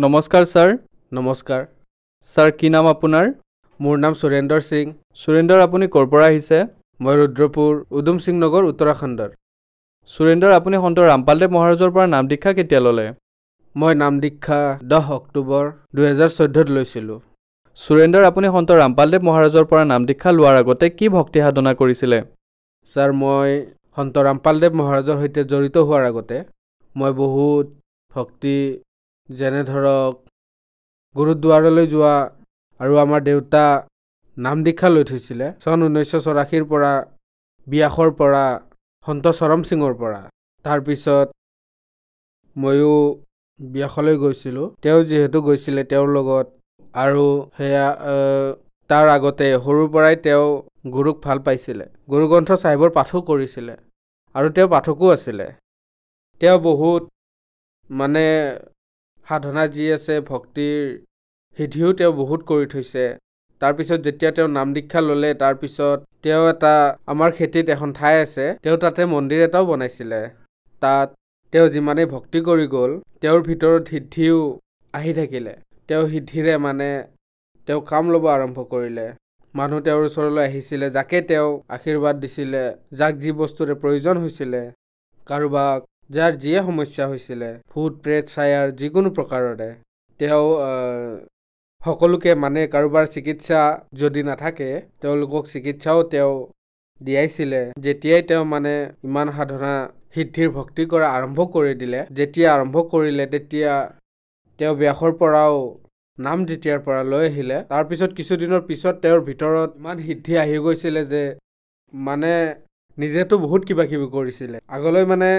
নমস্কাৰ ছাৰ। নমস্কাৰ। ছাৰ কি নাম আপোনাৰ? মোৰ নাম সুৰেন্দ্ৰ সিং। সুৰেন্দ্ৰ, আপুনি ক'ৰ পৰা আহিছে? মই ৰুদ্ৰপুৰ উদম সিং নগৰ উত্তৰাখণ্ডৰ। সুৰেন্দ্ৰ, আপুনি সন্ত ৰামপালদেৱ মহাৰাজৰ পৰা নাম দীক্ষা কেতিয়া ল'লে? মই নাম দীক্ষা 10 অক্টোবৰ 2014 লৈছিলোঁ। সুৰেন্দ্ৰ, আপুনি সন্ত ৰামপালদেৱ মহাৰাজৰ পৰা নাম দীক্ষা লোৱাৰ আগতে কি ভক্তি সাধনা কৰিছিলে? ছাৰ, মই সন্ত ৰামপালদেৱ মহাৰাজৰ সৈতে জড়িত হোৱাৰ আগতে মই বহুত ভক্তি, যেনে ধৰক গুৰুদ্বাৰলৈ যোৱা, আৰু আমাৰ দেউতা নাম দীক্ষা লৈ থৈছিলে চন 1984 পৰা, ব্যাসৰ পৰা, সন্ত চৰম সিঙৰ পৰা। তাৰপিছত ময়ো ব্যাসলৈ গৈছিলোঁ। তেওঁ যিহেতু গৈছিলে তেওঁৰ লগত, আৰু সেয়া তাৰ আগতে সৰুৰ পৰাই তেওঁ গুৰুক ভাল পাইছিলে। গুৰু গ্ৰন্থ চাহিবৰ পাঠো কৰিছিলে, আৰু তেওঁ পাঠকো আছিলে। তেওঁ বহুত মানে সাধনা যি আছে, ভক্তিৰ সিদ্ধিও তেওঁ বহুত কৰি থৈছে। তাৰপিছত যেতিয়া তেওঁ নাম দীক্ষা ল'লে, তাৰপিছত তেওঁ এটা আমাৰ খেতিত এখন ঠাই আছে, তেওঁ তাতে মন্দিৰ এটাও বনাইছিলে। তাত তেওঁ যিমানেই ভক্তি কৰি গ'ল, তেওঁৰ ভিতৰত সিদ্ধিও আহি থাকিলে। তেওঁ সিদ্ধিৰে মানে তেওঁ কাম ল'ব আৰম্ভ কৰিলে। মানুহ তেওঁৰ ওচৰলৈ আহিছিলে, যাকে তেওঁ আশীৰ্বাদ দিছিলে, যাক যি বস্তুৰে প্ৰয়োজন হৈছিলে, কাৰোবাক যাৰ যিয়ে সমস্যা হৈছিলে, ভূত প্ৰেত ছায়াৰ যিকোনো প্ৰকাৰৰে, তেওঁ সকলোকে মানে কাৰোবাৰ চিকিৎসা যদি নাথাকে, তেওঁলোকক চিকিৎসাও তেওঁ দিয়াইছিলে। যেতিয়াই তেওঁ মানে ইমান সাধনা সিদ্ধিৰ ভক্তি কৰা আৰম্ভ কৰি দিলে, যেতিয়া আৰম্ভ কৰিলে, তেতিয়া তেওঁ ব্যাসৰ পৰাও নাম যেতিয়াৰ পৰা লৈ আহিলে, তাৰপিছত কিছুদিনৰ পিছত তেওঁৰ ভিতৰত ইমান সিদ্ধি আহি গৈছিলে যে মানে নিজেতো বহুত কিবা কিবি কৰিছিলে। আগলৈ মানে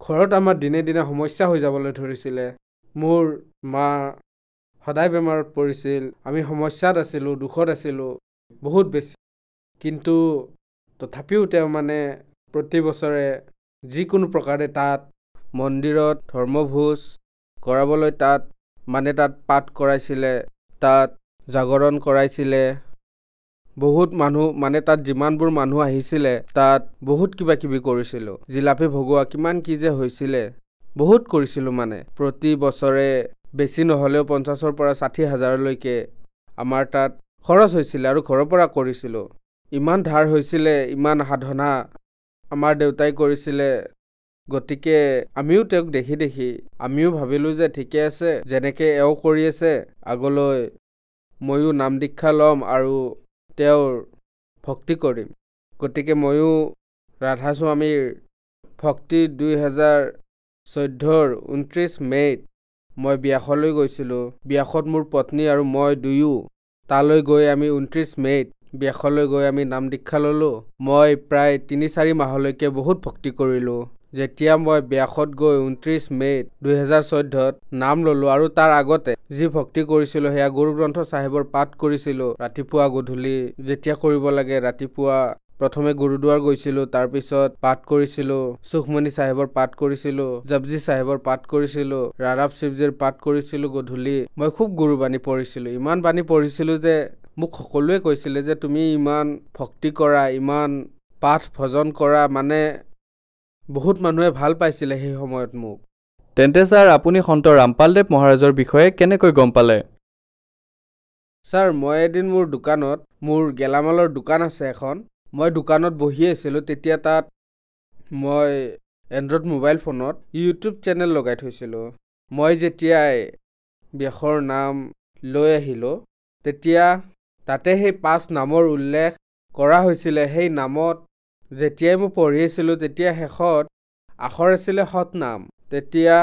ঘৰত আমাৰ দিনে দিনে সমস্যা হৈ যাবলৈ ধৰিছিলে। মোৰ মা সদায় বেমাৰত পৰিছিল, আমি সমস্যাত আছিলোঁ, দুখত আছিলোঁ বহুত বেছি। কিন্তু তথাপিও তেওঁ মানে প্ৰতি বছৰে যিকোনো প্ৰকাৰে তাত মন্দিৰত ধৰ্মভোজ কৰাবলৈ তাত পাঠ কৰাইছিলে, তাত জাগৰণ কৰাইছিলে। বহুত মানুহ মানে তাত যিমানবোৰ মানুহ আহিছিলে, তাত বহুত কিবা কিবি কৰিছিলোঁ। জিলাপি ভগোৱা কিমান কি যে হৈছিলে, বহুত কৰিছিলোঁ। মানে প্ৰতি বছৰে বেছি নহ'লেও 50,000 পৰা 60,000লৈকে আমাৰ তাত খৰচ হৈছিলে, আৰু ঘৰৰ পৰা কৰিছিলোঁ। ইমান ধাৰ হৈছিলে, ইমান সাধনা আমাৰ দেউতাই কৰিছিলে। গতিকে আমিও তেওঁক দেখি দেখি আমিও ভাবিলোঁ যে ঠিকে আছে, যেনেকৈ এওঁ কৰি আছে, আগলৈ ময়ো নাম দীক্ষা ল'ম আৰু তেওঁৰ ভক্তি কৰিম। গতিকে ময়ো ৰাধাস্বামীৰ ভক্তি 2014 29 মে'ত মই ব্যাসলৈ গৈছিলোঁ। ব্যাসত মোৰ পত্নী আৰু মই দুয়ো তালৈ গৈ আমি 29 মে'ত ব্যাসলৈ গৈ আমি নাম দীক্ষা ল'লোঁ। মই প্ৰায় 3-4 মাহলৈকে বহুত ভক্তি কৰিলোঁ। যেতিয়া মই ব্যাসত গৈ 29 মে'ত 2014ত নাম ল'লোঁ, আৰু তাৰ আগতে যি ভক্তি কৰিছিলোঁ সেয়া গুৰু গ্ৰন্থ চাহিবৰ পাঠ কৰিছিলোঁ। ৰাতিপুৱা গধূলি যেতিয়া কৰিব লাগে, ৰাতিপুৱা প্ৰথমে গুৰুদ্বাৰ গৈছিলোঁ, তাৰপিছত পাঠ কৰিছিলোঁ, সুখমণি চাহিবৰ পাঠ কৰিছিলোঁ, জপজি চাহিবৰ পাঠ কৰিছিলোঁ, ৰাৰাব শিৱজীৰ পাঠ কৰিছিলোঁ। গধূলি মই খুব গুৰুবাণী পঢ়িছিলোঁ, ইমান বাণী পঢ়িছিলোঁ যে মোক সকলোৱে কৈছিলে যে তুমি ইমান ভক্তি কৰা, ইমান পাঠ ভজন কৰা, মানে বহুত মানুহে ভাল পাইছিলে সেই সময়ত মোক। তেন্তে ছাৰ, আপুনি সন্ত ৰামপালদেৱ মহাৰাজৰ বিষয়ে কেনেকৈ গম পালে? ছাৰ, মই এদিন মোৰ দোকানত, মোৰ গেলামালৰ দোকান আছে এখন, মই দোকানত বহি আছিলোঁ। তেতিয়া তাত মই এণ্ড্ৰইড মোবাইল ফোনত ইউটিউব চেনেল লগাই থৈছিলোঁ। মই যেতিয়াই ব্যাসৰ নাম লৈ আহিলোঁ, তেতিয়া তাতে সেই 5 নামৰ উল্লেখ কৰা হৈছিলে। সেই নামত যেতিয়াই মই পঢ়ি আছিলোঁ, তেতিয়া শেষত আখৰ আছিলে সতনাম। তেতিয়া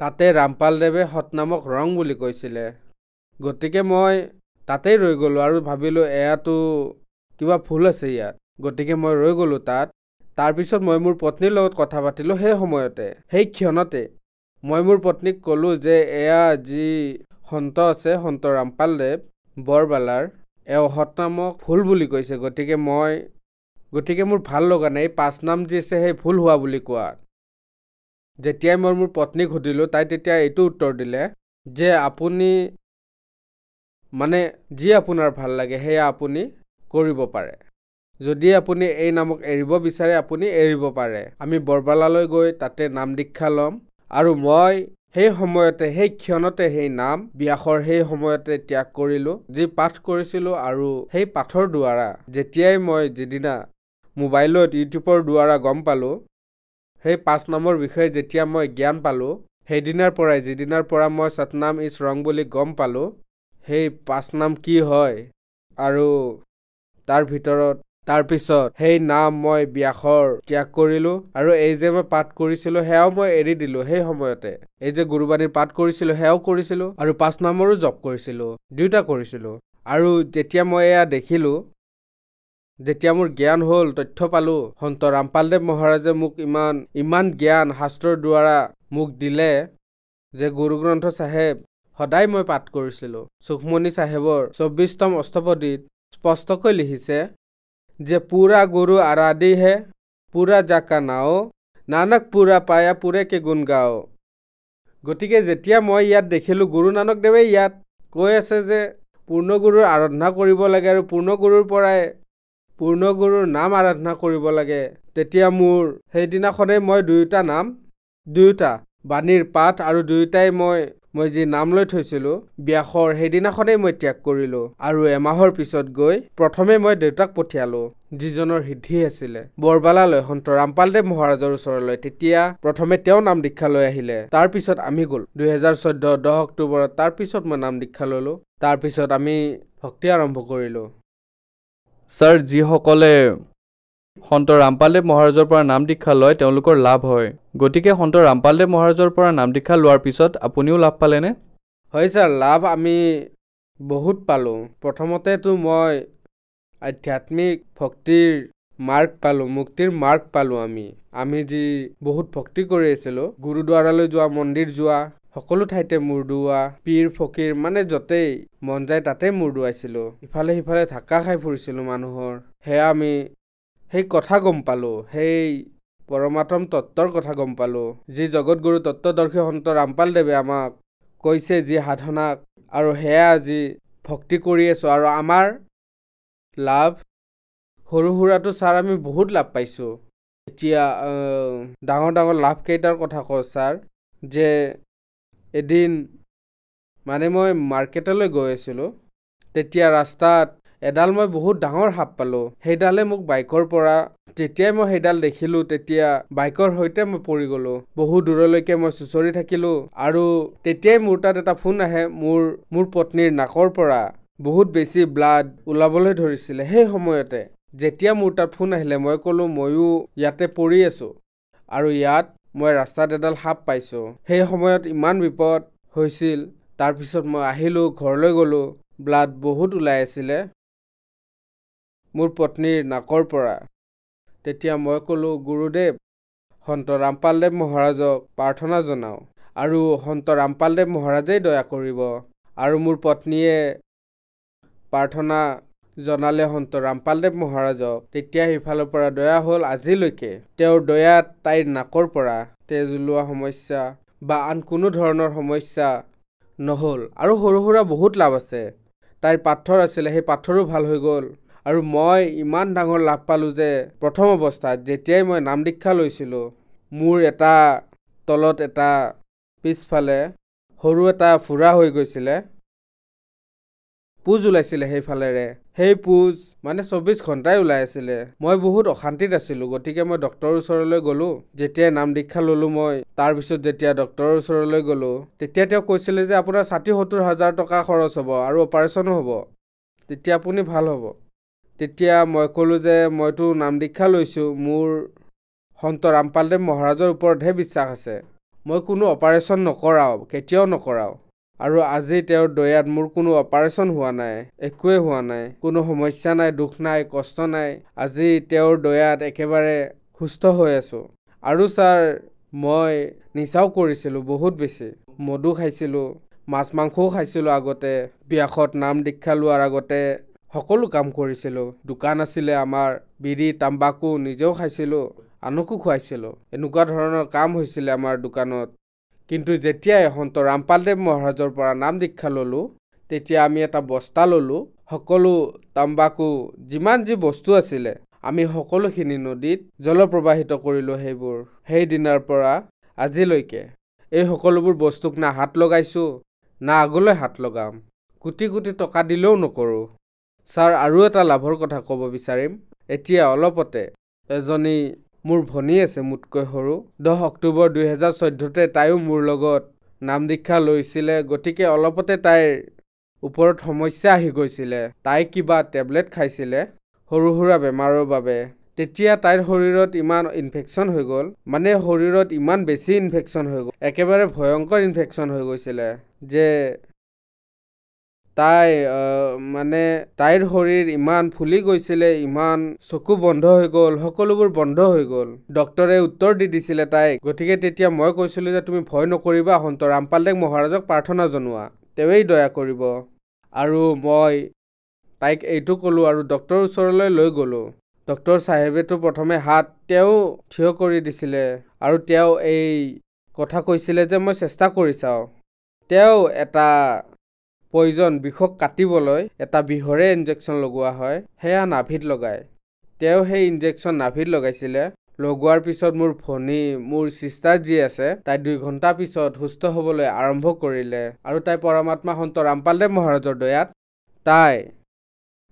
তাতে ৰামপালদেৱে সতনামক ৰং বুলি কৈছিলে। গতিকে মই তাতেই ৰৈ গ'লোঁ আৰু ভাবিলোঁ এয়াতো কিবা ভুল আছে ইয়াত। গতিকে মই ৰৈ গ'লোঁ তাত। তাৰপিছত মই মোৰ পত্নীৰ লগত কথা পাতিলোঁ। সেই সময়তে, সেই ক্ষণতে মই মোৰ পত্নীক ক'লোঁ যে এয়া যি সন্ত আছে, সন্ত ৰামপালদেৱ বৰবালাৰ, এওঁ সতনামক ভুল বুলি কৈছে। গতিকে মোৰ ভাল লগা নাই, 5 নাম যি আছে সেই ভুল হোৱা বুলি কোৱাত। যেতিয়াই মই মোৰ পত্নীক সুধিলোঁ, তাই তেতিয়া এইটো উত্তৰ দিলে যে আপুনি মানে যি আপোনাৰ ভাল লাগে সেয়া আপুনি কৰিব পাৰে। যদি আপুনি এই নামক এৰিব বিচাৰে, আপুনি এৰিব পাৰে। আমি বৰবালালৈ গৈ তাতে নাম দীক্ষা ল'ম, আৰু মই সেই সময়তে সেই ক্ষণতে সেই নাম ব্যাসৰ সেই সময়তে ত্যাগ কৰিলোঁ, যি পাঠ কৰিছিলোঁ। আৰু সেই পাঠৰ দ্বাৰা যেতিয়াই মই যিদিনা মোবাইলত ইউটিউবৰ দ্বাৰা গম পালোঁ, সেই 5 নামৰ বিষয়ে যেতিয়া মই জ্ঞান পালোঁ, সেইদিনাৰ পৰাই যিদিনাৰ পৰা মই সতনাম ইজ ৰং বুলি গম পালোঁ, সেই 5 নাম কি হয় আৰু তাৰ পিছত সেই নাম মই ব্যাসৰ ত্যাগ কৰিলোঁ। আৰু এই যে মই পাঠ কৰিছিলোঁ সেয়াও মই এৰি দিলোঁ। সেই সময়তে এই যে গুৰুবাণীৰ পাঠ কৰিছিলোঁ সেয়াও কৰিছিলোঁ আৰু 5 নামৰো জপ কৰিছিলোঁ, দুয়োটা কৰিছিলোঁ। আৰু যেতিয়া মই এয়া দেখিলোঁ, যেতিয়া মোৰ জ্ঞান হ'ল, তথ্য পালোঁ, সন্ত ৰামপালদেৱ মহাৰাজে মোক ইমান জ্ঞান শাস্ত্ৰৰ দ্বাৰা মোক দিলে যে গুৰু গ্ৰন্থ চাহেব সদায় মই পাঠ কৰিছিলোঁ। সুখমণি চাহেবৰ 24তম অষ্টপদীত স্পষ্টকৈ লিখিছে যে পুৰা গুৰু আৰাধি হে, পুৰা জাকা নাও, নানক পুৰা পায়া পুৰে কে গুণ গাও। গতিকে যেতিয়া মই ইয়াত দেখিলোঁ, গুৰু নানক দেৱে ইয়াত কৈ আছে যে পূৰ্ণ গুৰুৰ আৰাধনা কৰিব লাগে আৰু পূৰ্ণ গুৰুৰ পৰাই পূৰ্ণ গুৰুৰ নাম আৰাধনা কৰিব লাগে, তেতিয়া মোৰ সেইদিনাখনেই মই দুয়োটা বাণীৰ পাঠ আৰু দুয়োটাই মই যি নাম লৈ থৈছিলোঁ ব্যাসৰ, সেইদিনাখনেই মই ত্যাগ কৰিলোঁ। আৰু এমাহৰ পিছত গৈ প্ৰথমে মই দেউতাক পঠিয়ালোঁ, যিজনৰ সিদ্ধি আছিলে, বৰবালালৈ, সন্ত ৰামপালদেৱ মহাৰাজৰ ওচৰলৈ। তেতিয়া প্ৰথমে তেওঁ নাম দীক্ষা লৈ আহিলে, তাৰপিছত আমি গ'লো 2014 10 অক্টোবৰত। তাৰপিছত মই নাম দীক্ষা ল'লোঁ, তাৰপিছত আমি ভক্তি আৰম্ভ কৰিলোঁ। ছাৰ, যিসকলে সন্ত ৰামপালদেৱ মহাৰাজৰ পৰা নাম দীক্ষা লয় তেওঁলোকৰ লাভ হয়, গতিকে সন্ত ৰামপালদেৱ মহাৰাজৰ পৰা নাম দীক্ষা লোৱাৰ পিছত আপুনিও লাভ পালেনে? হয় ছাৰ, লাভ আমি বহুত পালোঁ। প্ৰথমতেতো মই আধ্যাত্মিক ভক্তিৰ মাৰ্গ পালোঁ, মুক্তিৰ মাৰ্গ পালোঁ। আমি যি বহুত ভক্তি কৰি আছিলোঁ, গুৰুদ্বাৰালৈ যোৱা, মন্দিৰ যোৱা, সকলো ঠাইতে মূৰ দোৱা, পীৰ ফকীৰ মানে য'তেই মন যায় তাতেই মূৰ দোৱাইছিলোঁ, ইফালে সিফালে ধাক্কা খাই ফুৰিছিলোঁ মানুহৰ। সেয়া আমি সেই কথা গম পালোঁ, সেই পৰমাত্ম তত্ত্বৰ কথা গম পালোঁ, যি জগতগুৰু তত্ত্বদৰ্শী সন্ত ৰামপালদেৱে আমাক কৈছে, যি সাধনাক, আৰু সেয়া যি ভক্তি কৰি আছোঁ। আৰু আমাৰ লাভ সৰু সুৰাটো ছাৰ আমি বহুত লাভ পাইছোঁ। এতিয়া ডাঙৰ ডাঙৰ লাভকেইটাৰ কথা কওঁ ছাৰ, যে এদিন মানে মই মাৰ্কেটলৈ গৈ আছিলোঁ, তেতিয়া ৰাস্তাত এডাল মই বহুত ডাঙৰ সাপ পালোঁ। সেইডালে মোক বাইকৰ পৰা, যেতিয়াই মই সেইডাল দেখিলোঁ তেতিয়া বাইকৰ সৈতে মই পৰি গ'লোঁ। বহু দূৰলৈকে মই চুঁচৰি থাকিলোঁ আৰু তেতিয়াই মোৰ তাত এটা ফোন আহে, মোৰ পত্নীৰ নাকৰ পৰা বহুত বেছি ব্লাড ওলাবলৈ ধৰিছিলে। সেই সময়তে যেতিয়া মোৰ তাত ফোন আহিলে, মই ক'লোঁ ময়ো ইয়াতে পৰি আছোঁ আৰু ইয়াত মই ৰাস্তাত এডাল সাপ পাইছোঁ। সেই সময়ত ইমান বিপদ হৈছিল। তাৰপিছত মই আহিলোঁ, ঘৰলৈ গ'লোঁ, ব্লাড বহুত ওলাই আছিলে মোৰ পত্নীৰ নাকৰ পৰা। তেতিয়া মই ক'লোঁ, গুৰুদেৱ, সন্ত ৰামপালদেৱ মহাৰাজক প্ৰাৰ্থনা জনাওঁ আৰু সন্ত ৰামপালদেৱ মহাৰাজেই দয়া কৰিব। আৰু মোৰ পত্নীয়ে প্ৰাৰ্থনা জনালে সন্ত ৰামপালদেৱ মহাৰাজক। তেতিয়া সিফালৰ পৰা দয়া হ'ল। আজিলৈকে তেওঁৰ দয়াত তাইৰ নাকৰ পৰা তেজ ওলোৱা সমস্যা বা আন কোনো ধৰণৰ সমস্যা নহ'ল। আৰু সৰু সুৰা বহুত লাভ আছে। তাইৰ পাথৰ আছিলে, সেই পাথৰো ভাল হৈ গ'ল। আৰু মই ইমান ডাঙৰ লাভ পালোঁ যে প্ৰথম অৱস্থাত যেতিয়াই মই নাম দীক্ষা লৈছিলোঁ, মোৰ এটা তলত এটা পিছফালে সৰু এটা ফুৰা হৈ গৈছিলে, পুজ ওলাইছিলে সেইফালেৰে। সেই পুজ মানে 24 ঘণ্টাই ওলাই আছিলে। মই বহুত অশান্তিত আছিলোঁ, গতিকে মই ডক্তৰৰ ওচৰলৈ গ'লোঁ। যেতিয়াই নাম দীক্ষা ল'লোঁ মই, তাৰপিছত যেতিয়া ডক্তৰৰ ওচৰলৈ গ'লোঁ, তেতিয়া তেওঁ কৈছিলে যে আপোনাৰ 60-70 হাজাৰ টকা খৰচ হ'ব আৰু অপাৰেশ্যনো হ'ব, তেতিয়া আপুনি ভাল হ'ব। তেতিয়া মই ক'লোঁ যে মইতো নাম দীক্ষা লৈছোঁ, মোৰ সন্ত ৰামপালদেৱ মহাৰাজৰ ওপৰতহে বিশ্বাস আছে, মই কোনো অপাৰেশ্যন নকৰাওঁ, কেতিয়াও নকৰাওঁ। আৰু আজি তেওঁৰ দয়াত মোৰ কোনো অপাৰেশ্যন হোৱা নাই, একোৱে হোৱা নাই, কোনো সমস্যা নাই, দুখ নাই, কষ্ট নাই। আজি তেওঁৰ দয়াত একেবাৰে সুস্থ হৈ আছোঁ। আৰু ছাৰ, মই নিচাও কৰিছিলোঁ বহুত বেছি, মদো খাইছিলোঁ, মাছ মাংসও খাইছিলোঁ আগতে। ব্যাসত নাম দীক্ষা লোৱাৰ আগতে সকলো কাম কৰিছিলোঁ। দোকান আছিলে আমাৰ, বিড়ি তাম্বাকু নিজেও খাইছিলোঁ, আনকো খুৱাইছিলোঁ। এনেকুৱা ধৰণৰ কাম হৈছিলে আমাৰ দোকানত। কিন্তু যেতিয়াই সন্ত ৰামপালদেৱ মহাৰাজৰ পৰা নাম দীক্ষা ল'লোঁ, তেতিয়া আমি এটা বস্তা ল'লোঁ, সকলো তাম্বাকু যিমান যি বস্তু আছিলে আমি সকলোখিনি নদীত জলপ্ৰবাহিত কৰিলোঁ। সেইবোৰ সেই দিনাৰ পৰা আজিলৈকে এই সকলোবোৰ বস্তুক না হাত লগাইছোঁ না আগলৈ হাত লগাম। কোটি কোটি টকা দিলেও নকৰোঁ। ছাৰ, আৰু এটা লাভৰ কথা ক'ব বিচাৰিম। এতিয়া অলপতে এজনী মোৰ ভনী আছে মোতকৈ সৰু। 10 অক্টোবৰ 2014তে তাইও মোৰ লগত নাম দীক্ষা লৈছিলে। গতিকে অলপতে তাইৰ ওপৰত সমস্যা আহি গৈছিলে। তাই কিবা টেবলেট খাইছিলে সৰু সুৰা বেমাৰৰ বাবে। তেতিয়া তাইৰ শৰীৰত ইমান ইনফেকশ্যন হৈ গ'ল, মানে শৰীৰত ইমান বেছি ইনফেকশ্যন হৈ গ'ল, একেবাৰে ভয়ংকৰ ইনফেকশ্যন হৈ গৈছিলে যে তাইৰ শৰীৰ ইমান ফুলি গৈছিলে, ইমান চকু বন্ধ হৈ গ'ল, সকলোবোৰ বন্ধ হৈ গ'ল। ডক্টৰে উত্তৰ দি দিছিলে তাইক। গতিকে তেতিয়া মই কৈছিলোঁ যে তুমি ভয় নকৰিবা, সন্ত ৰামপালদেৱ মহাৰাজক প্ৰাৰ্থনা জনোৱা, তেওঁৱেই দয়া কৰিব। আৰু মই তাইক এইটো ক'লোঁ আৰু ডক্টৰৰ ওচৰলৈ লৈ গ'লোঁ। ডক্টৰ চাহেবেতো প্ৰথমে হাত তেওঁ থিয় কৰি দিছিলে আৰু তেওঁ এই কথা কৈছিলে যে মই চেষ্টা কৰি চাওঁ। তেওঁ এটা বিষক কাটিবলৈ এটা বিষৰে ইনজেকশ্যন লগোৱা হয়, সেয়া নাভিত লগায়। তেওঁ সেই ইনজেকশ্যন নাভিত লগাইছিলে। লগোৱাৰ পিছত মোৰ ভনী, মোৰ চিষ্টাৰ যি আছে, তাই 2 ঘণ্টা পিছত সুস্থ হ'বলৈ আৰম্ভ কৰিলে আৰু তাই পৰমাত্মা সন্ত ৰামপালদেৱ মহাৰাজৰ দয়াত তাই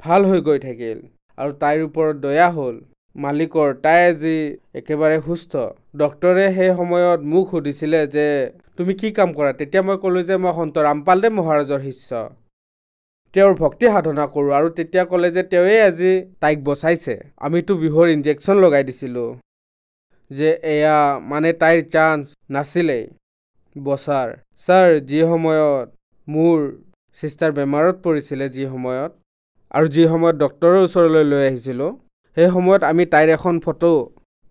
ভাল হৈ গৈ থাকিল আৰু তাইৰ ওপৰত দয়া হ'ল মালিকৰ। তাই আজি একেবাৰে সুস্থ। ডক্টৰে সেই সময়ত মোক সুধিছিলে যে তুমি কি কাম কৰা? তেতিয়া মই ক'লোঁ যে মই সন্ত ৰামপালদেৱ মহাৰাজৰ শিষ্য, তেওঁৰ ভক্তি সাধনা কৰোঁ। আৰু তেতিয়া ক'লে যে তেওঁৱেই আজি তাইক বচাইছে। আমিতো বিষৰ ইনজেকশ্যন লগাই দিছিলোঁ যে এয়া মানে তাইৰ চান্স নাছিলেই বচাৰ। ছাৰ, যি সময়ত মোৰ চিষ্টাৰ বেমাৰত পৰিছিলে, যি সময়ত ডক্টৰৰ ওচৰলৈ লৈ আহিছিলোঁ, সেই সময়ত আমি তাইৰ এখন ফটো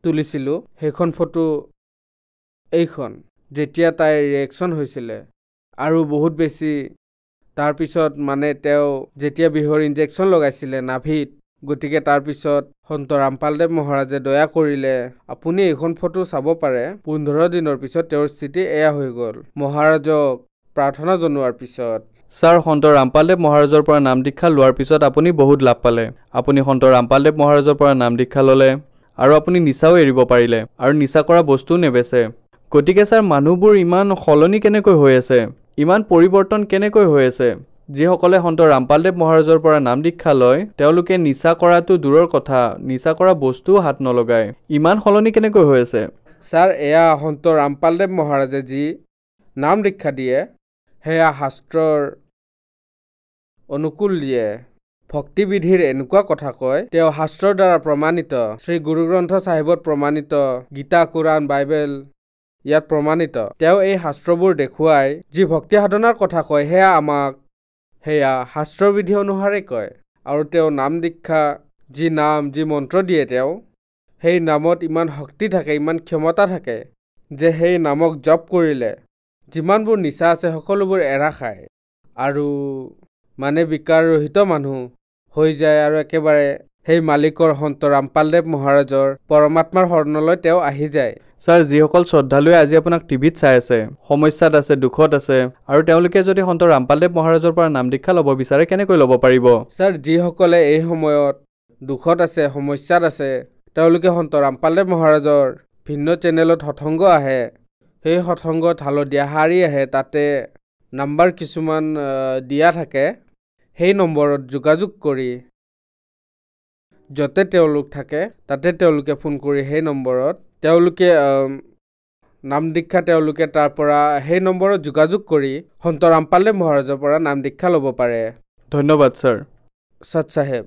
তুলিছিলোঁ। সেইখন ফটো এইখন, যেতিয়া তাইৰ ৰিয়েকশ্যন হৈছিলে আৰু বহুত বেছি। তাৰপিছত মানে তেওঁ যেতিয়া বিষৰ ইনজেকশ্যন লগাইছিলে নাভিত, গতিকে তাৰপিছত সন্ত ৰামপালদেৱ মহাৰাজে দয়া কৰিলে। আপুনি এইখন ফটো চাব পাৰে। 15 দিনৰ পিছত তেওঁৰ স্থিতি এয়া হৈ গ'ল মহাৰাজক প্ৰাৰ্থনা জনোৱাৰ পিছত। ছাৰ, সন্ত ৰামপালদেৱ মহাৰাজৰ পৰা নাম দীক্ষা লোৱাৰ পিছত আপুনি বহুত লাভ পালে। আপুনি সন্ত ৰামপালদেৱ মহাৰাজৰ পৰা নাম দীক্ষা ল'লে আৰু আপুনি নিচাও এৰিব পাৰিলে আৰু নিচা কৰা বস্তুও নেবেচে। গতিকে ছাৰ, মানুহবোৰ ইমান সলনি কেনেকৈ হৈ আছে, ইমান পৰিৱৰ্তন কেনেকৈ হৈ আছে? যিসকলে সন্ত ৰামপালদেৱ মহাৰাজৰ পৰা নাম দীক্ষা লয়, তেওঁলোকে নিচা কৰাটো দূৰৰ কথা, নিচা কৰা বস্তুও হাত নলগায়। ইমান সলনি কেনেকৈ হৈ আছে? ছাৰ, এয়া সন্ত ৰামপালদেৱ মহাৰাজে যি নাম দীক্ষা দিয়ে, সেয়া শাস্ত্ৰৰ অনুকূল দিয়ে। ভক্তিবিধিৰ এনেকুৱা কথা কয়, তেওঁ শাস্ত্ৰৰ দ্বাৰা প্ৰমাণিত, শ্ৰী গুৰু গ্ৰন্থ চাহিবত প্ৰমাণিত, গীতা, কোৰাণ, বাইবেল ইয়াত প্ৰমাণিত। তেওঁ এই শাস্ত্ৰবোৰ দেখুৱাই যি ভক্তি সাধনাৰ কথা কয়, সেয়া শাস্ত্ৰৰ বিধি অনুসাৰে কয়। আৰু তেওঁ নাম দীক্ষা, যি নাম, যি মন্ত্ৰ দিয়ে, তেওঁ সেই নামত ইমান শক্তি থাকে, ইমান ক্ষমতা থাকে যে সেই নামক জপ কৰিলে যিমানবোৰ নিচা আছে সকলোবোৰ এৰা খায় আৰু মানে বিকাৰৰহিত মানুহ হৈ যায় আৰু একেবাৰে সেই মালিকৰ সন্ত ৰামপালদেৱ মহাৰাজৰ পৰমাত্মাৰ শৰণলৈ তেওঁ আহি যায়। ছাৰ, যিসকল শ্ৰদ্ধালুৱে আজি আপোনাক টিভিত চাই আছে, সমস্যাত আছে, দুখত আছে, আৰু তেওঁলোকে যদি সন্ত ৰামপালদেৱ মহাৰাজৰ পৰা নাম দীক্ষা ল'ব বিচাৰে, কেনেকৈ ল'ব পাৰিব? ছাৰ, যিসকলে এই সময়ত দুখত আছে, সমস্যাত আছে, তেওঁলোকে সন্ত ৰামপালদেৱ মহাৰাজৰ ভিন্ন চেনেলত সৎসংগ আহে। সেই সৎসংগত হালধীয়া শাৰী আহে, তাতে নাম্বাৰ কিছুমান দিয়া থাকে। সেই নম্বৰত যোগাযোগ কৰি য'তে তেওঁলোক থাকে তাতে তেওঁলোকে ফোন কৰি সেই নম্বৰত তেওঁলোকে নাম দীক্ষা তেওঁলোকে তাৰ পৰা সেই নম্বৰত যোগাযোগ কৰি সন্ত ৰামপালদেৱ মহাৰাজৰ পৰা নাম দীক্ষা ল'ব পাৰে। ধন্যবাদ ছাৰ। সৎ চাহেব।